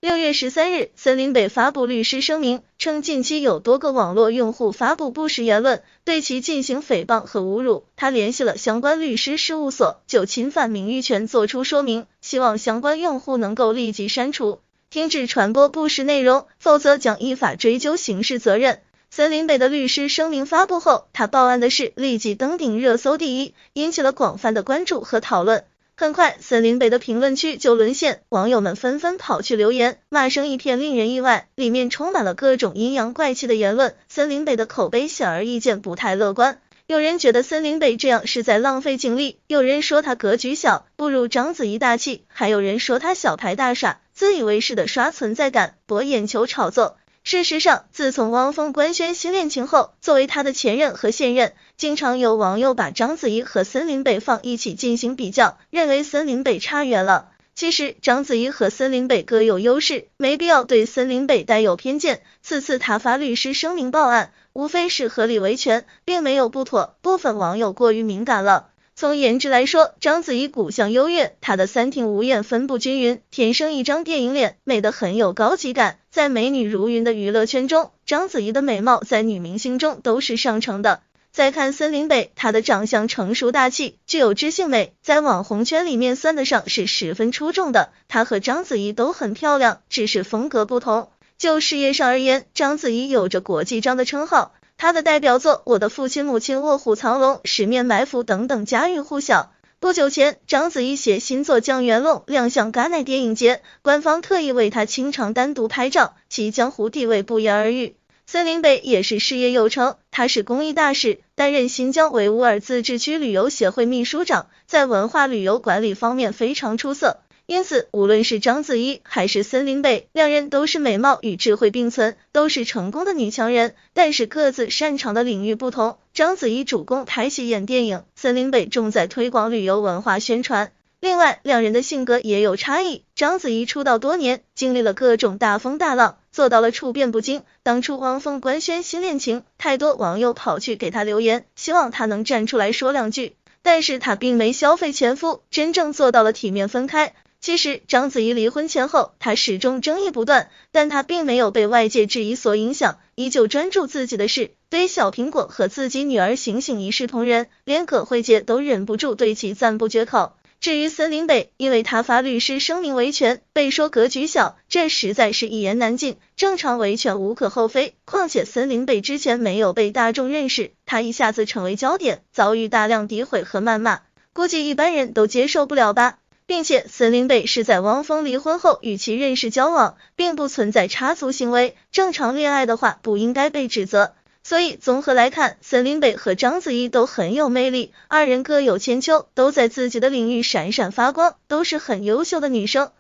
6月13日，森林北发布律师声明，称近期有多个网络用户发布不实言论，对其进行诽谤和侮辱。他联系了相关律师事务所，就侵犯名誉权作出说明，希望相关用户能够立即删除，停止传播不实内容，否则将依法追究刑事责任。森林北的律师声明发布后，他报案的事立即登顶热搜第一，引起了广泛的关注和讨论。很快，森林北的评论区就沦陷，网友们纷纷跑去留言，骂声一片，令人意外，里面充满了各种阴阳怪气的言论。森林北的口碑显而易见不太乐观，有人觉得森林北这样是在浪费精力，有人说他格局小，不如章子怡大气，还有人说他小牌大耍，自以为是的刷存在感，博眼球炒作。事实上，自从汪峰官宣新恋情后，作为他的前任和现任，经常有网友把章子怡和森林北放一起进行比较，认为森林北差远了。其实章子怡和森林北各有优势，没必要对森林北带有偏见。此次他发律师声明报案，无非是合理维权，并没有不妥，部分网友过于敏感了。从颜值来说，章子怡骨相优越，她的三庭五眼分布均匀，天生一张电影脸，美得很有高级感。在美女如云的娱乐圈中，章子怡的美貌在女明星中都是上乘的。再看森林北，她的长相成熟大气，具有知性美，在网红圈里面算得上是十分出众的。她和章子怡都很漂亮，只是风格不同。就事业上而言，章子怡有着国际章的称号。他的代表作《我的父亲母亲》《卧虎藏龙》《十面埋伏》等等家喻户晓。不久前，章子怡携新作《酱园弄》亮相戛纳电影节，官方特意为她倾城单独拍照，其江湖地位不言而喻。森林北也是事业有成，他是公益大使，担任新疆维吾尔自治区旅游协会秘书长，在文化旅游管理方面非常出色。因此，无论是章子怡还是森林北，两人都是美貌与智慧并存，都是成功的女强人，但是各自擅长的领域不同。章子怡主攻拍戏演电影，森林北重在推广旅游文化宣传。另外，两人的性格也有差异，章子怡出道多年，经历了各种大风大浪，做到了处变不惊。当初汪峰官宣新恋情，太多网友跑去给他留言，希望他能站出来说两句，但是他并没消费前夫，真正做到了体面分开。其实章子怡离婚前后，她始终争议不断，但她并没有被外界质疑所影响，依旧专注自己的事，对小苹果和自己女儿醒醒一视同仁，连葛慧杰都忍不住对其赞不绝口。至于森林北，因为他发律师声明维权，被说格局小，这实在是一言难尽，正常维权无可厚非。况且森林北之前没有被大众认识，他一下子成为焦点，遭遇大量诋毁和谩骂，估计一般人都接受不了吧。并且森林北是在汪峰离婚后与其认识交往，并不存在插足行为，正常恋爱的话不应该被指责。所以综合来看，森林北和章子怡都很有魅力，二人各有千秋，都在自己的领域闪闪发光，都是很优秀的女生。